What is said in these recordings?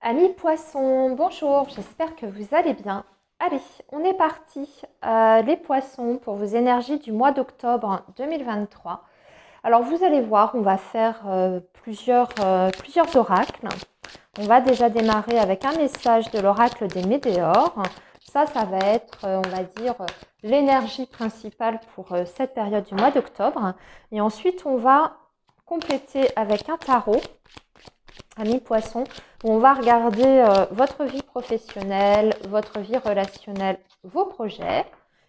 Amis poissons, bonjour, j'espère que vous allez bien. Allez, on est parti. Les poissons pour vos énergies du mois d'octobre 2023. Alors vous allez voir, on va faire plusieurs oracles. On va déjà démarrer avec un message de l'oracle des météores. Ça va être, on va dire, l'énergie principale pour cette période du mois d'octobre. Et ensuite, on va compléter avec un tarot. Amis poissons, où on va regarder votre vie professionnelle, votre vie relationnelle, vos projets.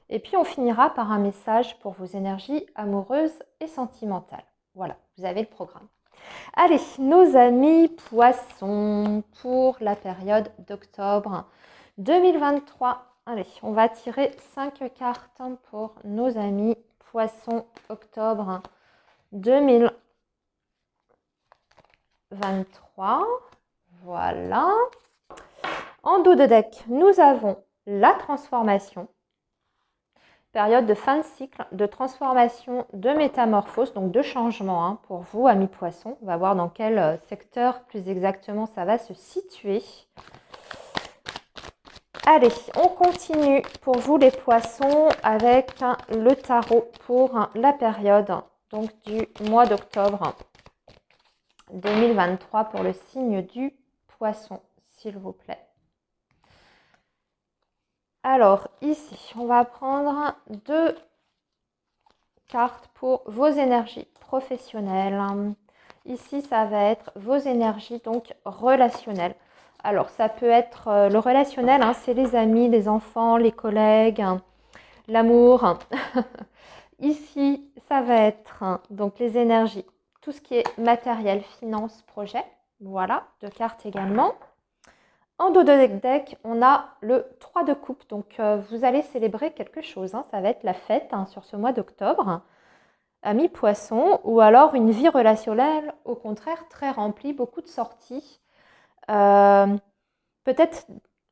Et puis on finira par un message pour vos énergies amoureuses et sentimentales. Voilà, vous avez le programme. Allez, nos amis poissons, pour la période d'octobre 2023. Allez, on va tirer 5 cartes pour nos amis poissons octobre 2023. Voilà. En dos de deck, nous avons la transformation. Période de fin de cycle, de transformation, de métamorphose, donc de changement pour vous, amis poissons. On va voir dans quel secteur plus exactement ça va se situer. Allez, on continue pour vous les poissons avec le tarot pour la période donc du mois d'octobre 2023 pour le signe du poisson, s'il vous plaît. Alors ici, on va prendre 2 cartes pour vos énergies professionnelles. Ici, ça va être vos énergies donc relationnelles. Alors, ça peut être le relationnel, c'est les amis, les enfants, les collègues, l'amour. Ici, ça va être donc les énergies, tout ce qui est matériel, finance, projet. Voilà, 2 cartes également. En dos de deck, on a le 3 de coupe. Donc, vous allez célébrer quelque chose. Ça va être la fête sur ce mois d'octobre. Amis poissons, ou alors une vie relationnelle, au contraire, très remplie, beaucoup de sorties. Peut-être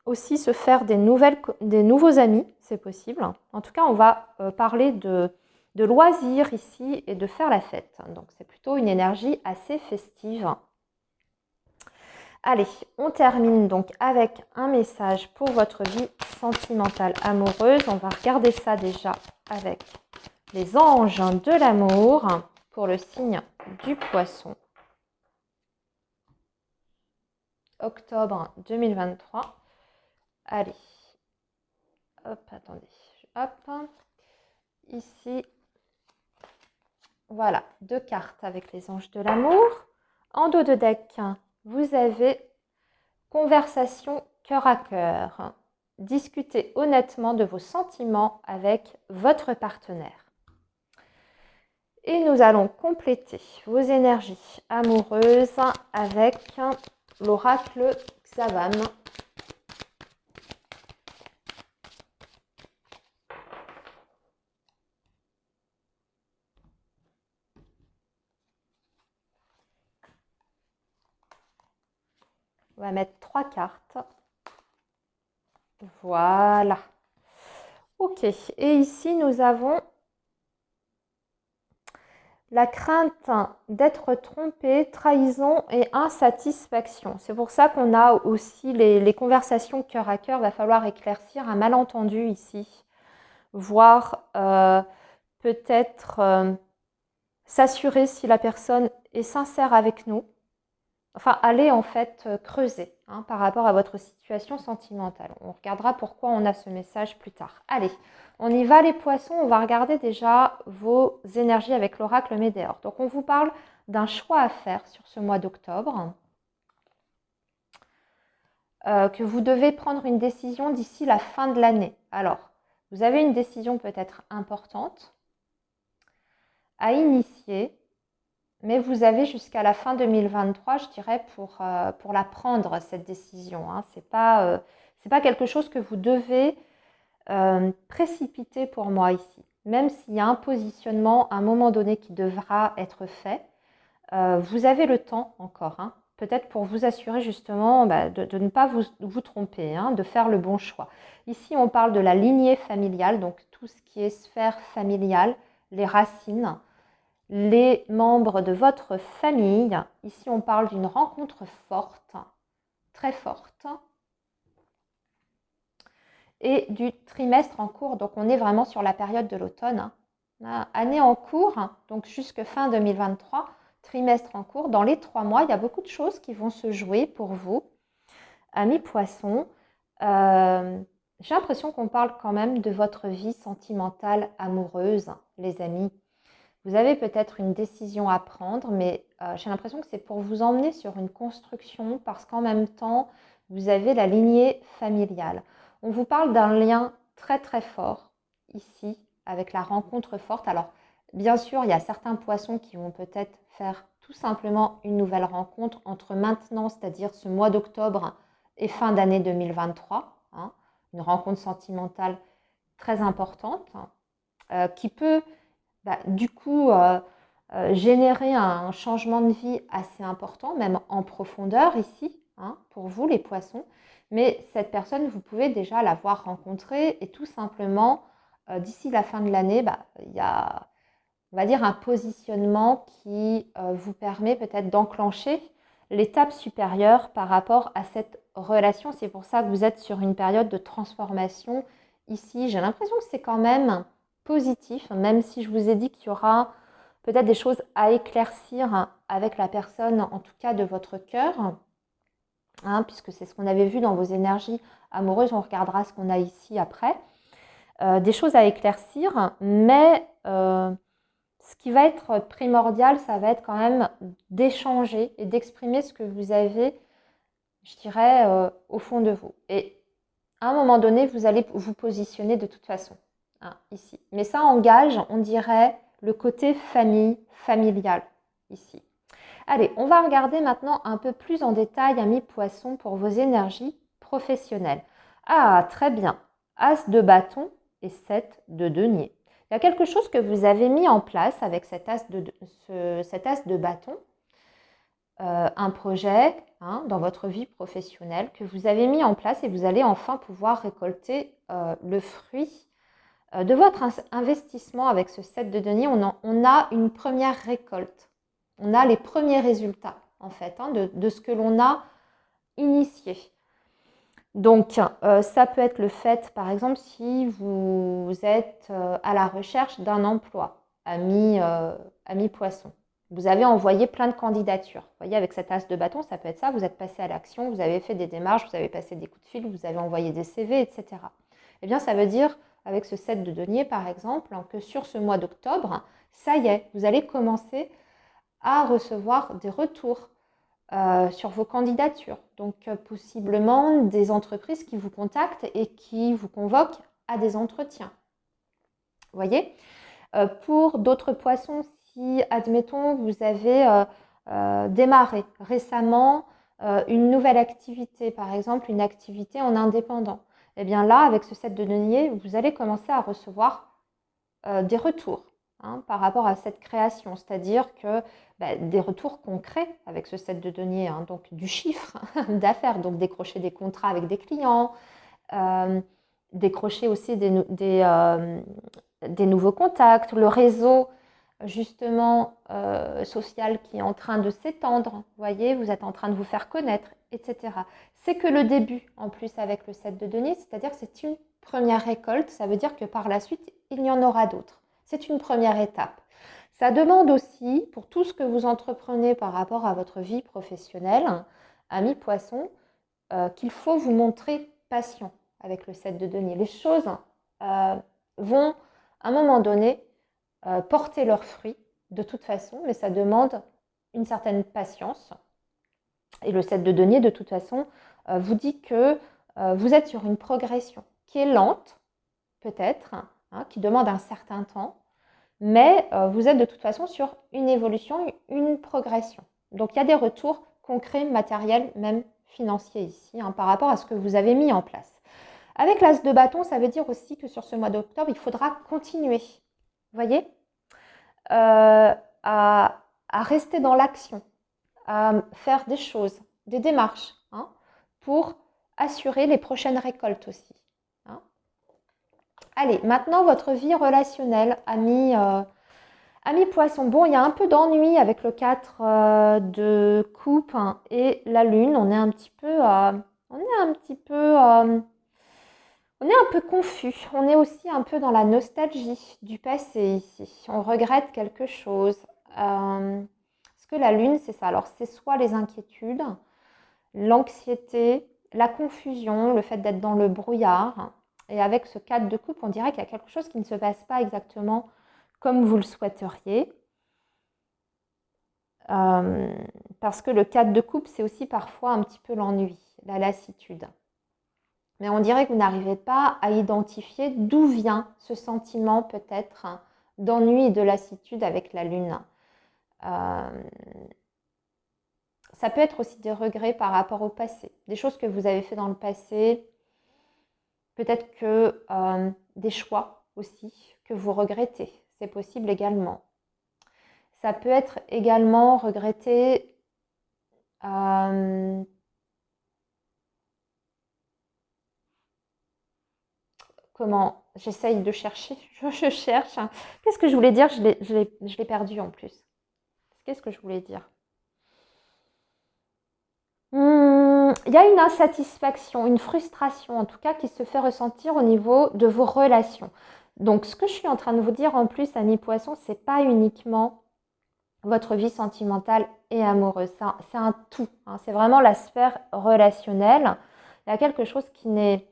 aussi se faire des nouveaux amis, c'est possible. En tout cas, on va parler de loisirs ici et de faire la fête. Donc, c'est plutôt une énergie assez festive. Allez, on termine donc avec un message pour votre vie sentimentale amoureuse. On va regarder ça déjà avec les anges de l'amour pour le signe du poisson. Octobre 2023. Allez. Hop, attendez. Hop. Ici. Voilà, 2 cartes avec les anges de l'amour. En dos de deck, vous avez conversation cœur à cœur. Discutez honnêtement de vos sentiments avec votre partenaire. Et nous allons compléter vos énergies amoureuses avec l'oracle Xavan. On va mettre 3 cartes. Voilà. Ok. Et ici, nous avons la crainte d'être trompé, trahison et insatisfaction. C'est pour ça qu'on a aussi les conversations cœur à cœur. Il va falloir éclaircir un malentendu ici. Voire peut-être s'assurer si la personne est sincère avec nous. Enfin, aller en fait creuser par rapport à votre situation sentimentale. On regardera pourquoi on a ce message plus tard. Allez, on y va les poissons. On va regarder déjà vos énergies avec l'oracle Météore. Donc, on vous parle d'un choix à faire sur ce mois d'octobre. Que vous devez prendre une décision d'ici la fin de l'année. Alors, vous avez une décision peut-être importante à initier. Mais vous avez jusqu'à la fin 2023, je dirais, pour la prendre, cette décision. Ce n'est pas quelque chose que vous devez précipiter pour moi ici. Même s'il y a un positionnement à un moment donné qui devra être fait, vous avez le temps encore. Peut-être pour vous assurer justement de ne pas vous tromper, de faire le bon choix. Ici, on parle de la lignée familiale, donc tout ce qui est sphère familiale, les racines, les membres de votre famille. Ici, on parle d'une rencontre forte, très forte et du trimestre en cours. Donc, on est vraiment sur la période de l'automne. Année en cours, donc jusque fin 2023, trimestre en cours. Dans les 3 mois, il y a beaucoup de choses qui vont se jouer pour vous. Amis poissons, j'ai l'impression qu'on parle quand même de votre vie sentimentale, amoureuse, les amis. Vous avez peut-être une décision à prendre, mais j'ai l'impression que c'est pour vous emmener sur une construction parce qu'en même temps, vous avez la lignée familiale. On vous parle d'un lien très très fort ici avec la rencontre forte. Alors, bien sûr, il y a certains poissons qui vont peut-être faire tout simplement une nouvelle rencontre entre maintenant, c'est-à-dire ce mois d'octobre et fin d'année 2023. Une rencontre sentimentale très importante qui peut du coup générer un changement de vie assez important, même en profondeur ici, pour vous les poissons. Mais cette personne, vous pouvez déjà l'avoir rencontrée et tout simplement, d'ici la fin de l'année, il y a, on va dire, un positionnement qui vous permet peut-être d'enclencher l'étape supérieure par rapport à cette relation. C'est pour ça que vous êtes sur une période de transformation ici. J'ai l'impression que c'est quand même positif, même si je vous ai dit qu'il y aura peut-être des choses à éclaircir avec la personne, en tout cas de votre cœur, puisque c'est ce qu'on avait vu dans vos énergies amoureuses. On regardera ce qu'on a ici après. Des choses à éclaircir, mais ce qui va être primordial, ça va être quand même d'échanger et d'exprimer ce que vous avez, je dirais, au fond de vous. Et à un moment donné, vous allez vous positionner de toute façon, ici. Mais ça engage, on dirait, le côté famille, familial, ici. Allez, on va regarder maintenant un peu plus en détail, amis poissons, pour vos énergies professionnelles. Ah, très bien. As de bâton et 7 de denier. Il y a quelque chose que vous avez mis en place avec cet as de bâton, un projet dans votre vie professionnelle que vous avez mis en place et vous allez enfin pouvoir récolter le fruit de votre investissement avec ce 7 de denier. On a une première récolte. On a les premiers résultats, en fait, de ce que l'on a initié. Donc, ça peut être le fait, par exemple, si vous êtes à la recherche d'un emploi, ami poisson. Vous avez envoyé plein de candidatures. Vous voyez, avec cet as de bâton, ça peut être ça. Vous êtes passé à l'action, vous avez fait des démarches, vous avez passé des coups de fil, vous avez envoyé des CV, etc. Eh bien, ça veut dire, avec ce 7 de denier, par exemple, que sur ce mois d'octobre, ça y est, vous allez commencer à recevoir des retours sur vos candidatures. Donc, possiblement des entreprises qui vous contactent et qui vous convoquent à des entretiens. Vous voyez, pour d'autres poissons, si, admettons, vous avez démarré récemment une nouvelle activité, par exemple une activité en indépendant, eh bien là, avec ce 7 de denier, vous allez commencer à recevoir des retours par rapport à cette création, c'est-à-dire que des retours concrets avec ce 7 de denier, donc du chiffre d'affaires, donc décrocher des contrats avec des clients, décrocher aussi des nouveaux contacts, le réseau justement social qui est en train de s'étendre, vous voyez, vous êtes en train de vous faire connaître, etc. C'est que le début en plus avec le 7 de denier, c'est-à-dire que c'est une première récolte, ça veut dire que par la suite, il y en aura d'autres. C'est une première étape. Ça demande aussi, pour tout ce que vous entreprenez par rapport à votre vie professionnelle, amis poissons, qu'il faut vous montrer patient avec le 7 de denier. Les choses vont, à un moment donné, porter leurs fruits de toute façon, mais ça demande une certaine patience. Et le 7 de denier, de toute façon, vous dit que vous êtes sur une progression qui est lente, peut-être, qui demande un certain temps, mais vous êtes de toute façon sur une évolution, une progression. Donc il y a des retours concrets, matériels, même financiers ici, par rapport à ce que vous avez mis en place. Avec l'as de bâton, ça veut dire aussi que sur ce mois d'octobre, il faudra continuer, vous voyez, à rester dans l'action, à faire des choses, des démarches, pour assurer les prochaines récoltes aussi. Allez, maintenant votre vie relationnelle, amis Amis poissons, bon, il y a un peu d'ennui avec le 4 de coupe hein, et la lune. On est un petit peu, on est un peu confus. On est aussi un peu dans la nostalgie du passé ici. On regrette quelque chose. Parce que la lune, c'est ça. Alors, c'est soit les inquiétudes, l'anxiété, la confusion, le fait d'être dans le brouillard. Et avec ce 4 de coupe, on dirait qu'il y a quelque chose qui ne se passe pas exactement comme vous le souhaiteriez. Parce que le 4 de coupe, c'est aussi parfois un petit peu l'ennui, la lassitude. Mais on dirait que vous n'arrivez pas à identifier d'où vient ce sentiment peut-être d'ennui et de lassitude avec la lune. Ça peut être aussi des regrets par rapport au passé, des choses que vous avez fait dans le passé, peut-être que des choix aussi que vous regrettez, c'est possible également. Ça peut être également regretter comment j'essaye de chercher, je cherche. Qu'est-ce que je voulais dire? Je l'ai perdu en plus. Qu'est-ce que je voulais dire? Il y a une insatisfaction, une frustration en tout cas qui se fait ressentir au niveau de vos relations. Donc ce que je suis en train de vous dire en plus, amis poissons, c'est pas uniquement votre vie sentimentale et amoureuse. C'est un tout. Hein. C'est vraiment la sphère relationnelle. Il y a quelque chose qui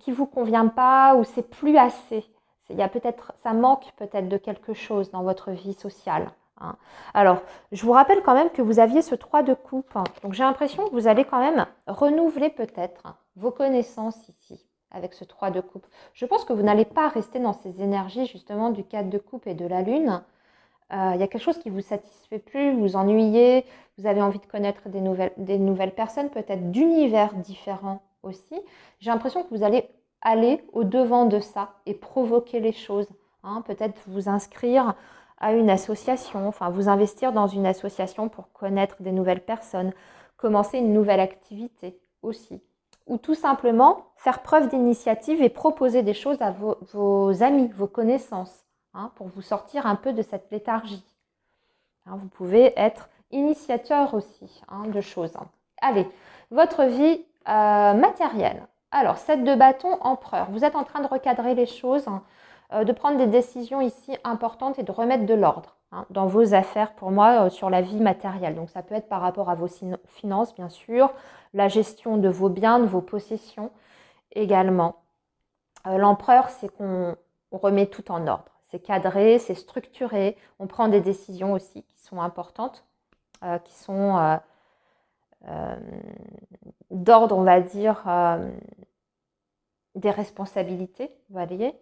vous convient pas ou c'est plus assez. Il y a peut-être, ça manque peut-être de quelque chose dans votre vie sociale. Hein. Alors, je vous rappelle quand même que vous aviez ce 3 de coupe. Hein. Donc, j'ai l'impression que vous allez quand même renouveler peut-être vos connaissances ici avec ce 3 de coupe. Je pense que vous n'allez pas rester dans ces énergies justement du 4 de coupe et de la lune. Il y a quelque chose qui ne vous satisfait plus, vous ennuyez, vous avez envie de connaître des nouvelles personnes, peut-être d'univers différents aussi. J'ai l'impression que vous allez aller au-devant de ça et provoquer les choses. Hein. Peut-être vous inscrire à une association, enfin vous investir dans une association pour connaître des nouvelles personnes, commencer une nouvelle activité aussi. Ou tout simplement faire preuve d'initiative et proposer des choses à vos amis, vos connaissances. Hein, pour vous sortir un peu de cette léthargie. Hein, vous pouvez être initiateur aussi hein, de choses. Allez, votre vie matérielle. Alors, 7 de bâton, empereur. Vous êtes en train de recadrer les choses, de prendre des décisions ici importantes et de remettre de l'ordre hein, dans vos affaires, pour moi, sur la vie matérielle. Donc, ça peut être par rapport à vos finances, bien sûr, la gestion de vos biens, de vos possessions également. L'empereur, c'est qu'on remet tout en ordre. C'est cadré, c'est structuré. On prend des décisions aussi qui sont importantes, qui sont d'ordre, on va dire, des responsabilités, vous voyez.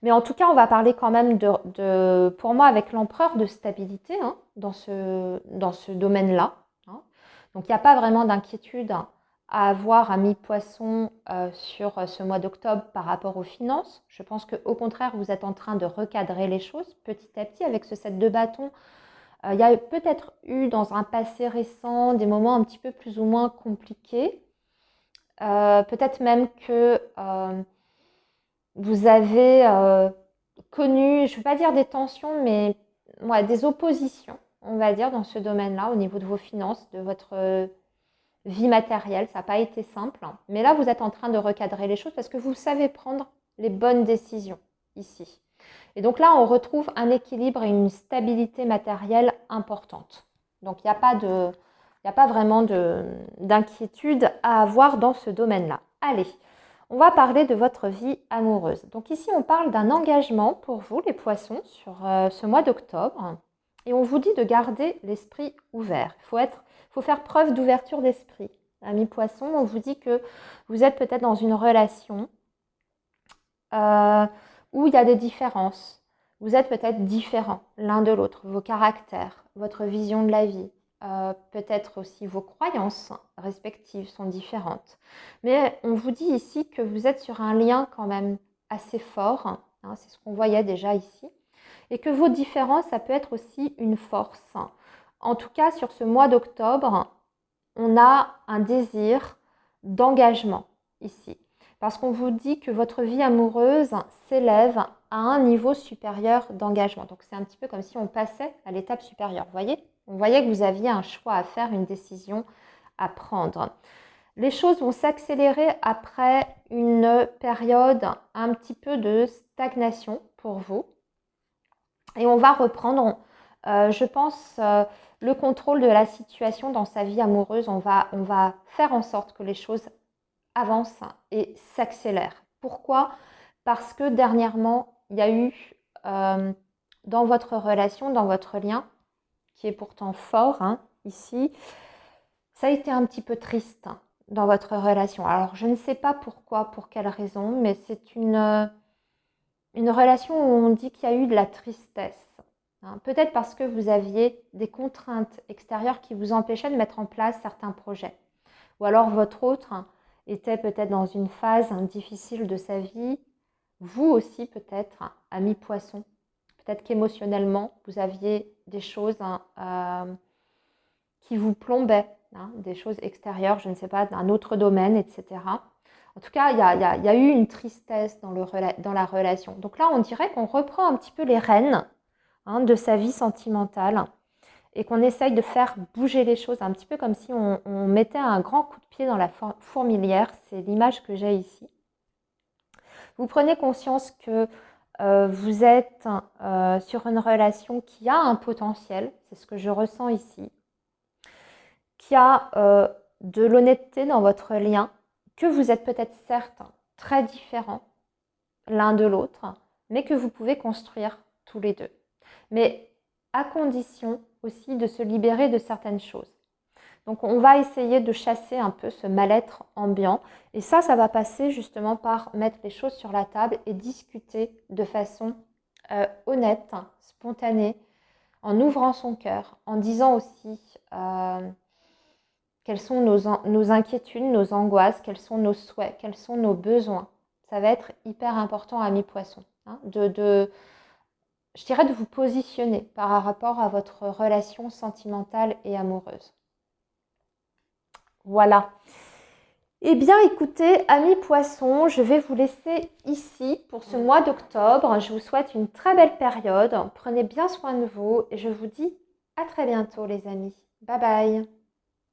Mais en tout cas, on va parler quand même pour moi, avec l'empereur, de stabilité hein, dans ce domaine-là. Hein. Donc, il n'y a pas vraiment d'inquiétude hein, à avoir un mi-poisson sur ce mois d'octobre par rapport aux finances. Je pense qu'au contraire, vous êtes en train de recadrer les choses petit à petit avec ce 7 de bâton. Il y a peut-être eu dans un passé récent des moments un petit peu plus ou moins compliqués. Peut-être même que vous avez connu, je ne veux pas dire des tensions, mais ouais, des oppositions, on va dire, dans ce domaine-là, au niveau de vos finances, de votre vie matérielle. Ça n'a pas été simple. Hein. Mais là, vous êtes en train de recadrer les choses parce que vous savez prendre les bonnes décisions ici. Et donc là, on retrouve un équilibre et une stabilité matérielle importante. Donc, il n'y a pas vraiment d'inquiétude à avoir dans ce domaine-là. Allez, on va parler de votre vie amoureuse. Donc ici, on parle d'un engagement pour vous, les poissons, sur ce mois d'octobre. Et on vous dit de garder l'esprit ouvert. Il faut faire preuve d'ouverture d'esprit. Amis poissons, on vous dit que vous êtes peut-être dans une relation où il y a des différences. Vous êtes peut-être différents l'un de l'autre, vos caractères, votre vision de la vie. Peut-être aussi vos croyances respectives sont différentes. Mais on vous dit ici que vous êtes sur un lien quand même assez fort, hein, c'est ce qu'on voyait déjà ici, et que vos différences, ça peut être aussi une force. En tout cas, sur ce mois d'octobre, on a un désir d'engagement ici. parce qu'on vous dit que votre vie amoureuse s'élève à un niveau supérieur d'engagement. Donc c'est un petit peu comme si on passait à l'étape supérieure. Vous voyez? On voyait que vous aviez un choix à faire, une décision à prendre. Les choses vont s'accélérer après une période un petit peu de stagnation pour vous. Et on va reprendre, je pense, le contrôle de la situation dans sa vie amoureuse. On va faire en sorte que les choses avancent et s'accélèrent. Pourquoi? Parce que dernièrement, il y a eu dans votre relation, dans votre lien, qui est pourtant fort, hein, ici, ça a été un petit peu triste dans votre relation. Alors, je ne sais pas pourquoi, pour quelle raison, mais c'est une relation où on dit qu'il y a eu de la tristesse. Hein. Peut-être parce que vous aviez des contraintes extérieures qui vous empêchaient de mettre en place certains projets. Ou alors votre autre était peut-être dans une phase difficile de sa vie. Vous aussi peut-être, ami poisson. Peut-être qu'émotionnellement, vous aviez des choses qui vous plombaient, hein, des choses extérieures, je ne sais pas, d'un autre domaine, etc. En tout cas, il y a eu une tristesse dans la relation. Donc là, on dirait qu'on reprend un petit peu les rênes, hein, de sa vie sentimentale et qu'on essaye de faire bouger les choses, un petit peu comme si on mettait un grand coup de pied dans la fourmilière. C'est l'image que j'ai ici. Vous prenez conscience que vous êtes sur une relation qui a un potentiel, c'est ce que je ressens ici, qui a de l'honnêteté dans votre lien, que vous êtes peut-être certes très différents l'un de l'autre, mais que vous pouvez construire tous les deux. Mais à condition aussi de se libérer de certaines choses. Donc on va essayer de chasser un peu ce mal-être ambiant. Et ça va passer justement par mettre les choses sur la table et discuter de façon honnête, spontanée, en ouvrant son cœur, en disant aussi quelles sont nos inquiétudes, nos angoisses, quels sont nos souhaits, quels sont nos besoins. Ça va être hyper important, ami poisson, hein, je dirais de vous positionner par rapport à votre relation sentimentale et amoureuse. Voilà. Eh bien, écoutez, amis poissons, je vais vous laisser ici pour ce mois d'octobre. Je vous souhaite une très belle période. Prenez bien soin de vous et je vous dis à très bientôt, les amis. Bye bye.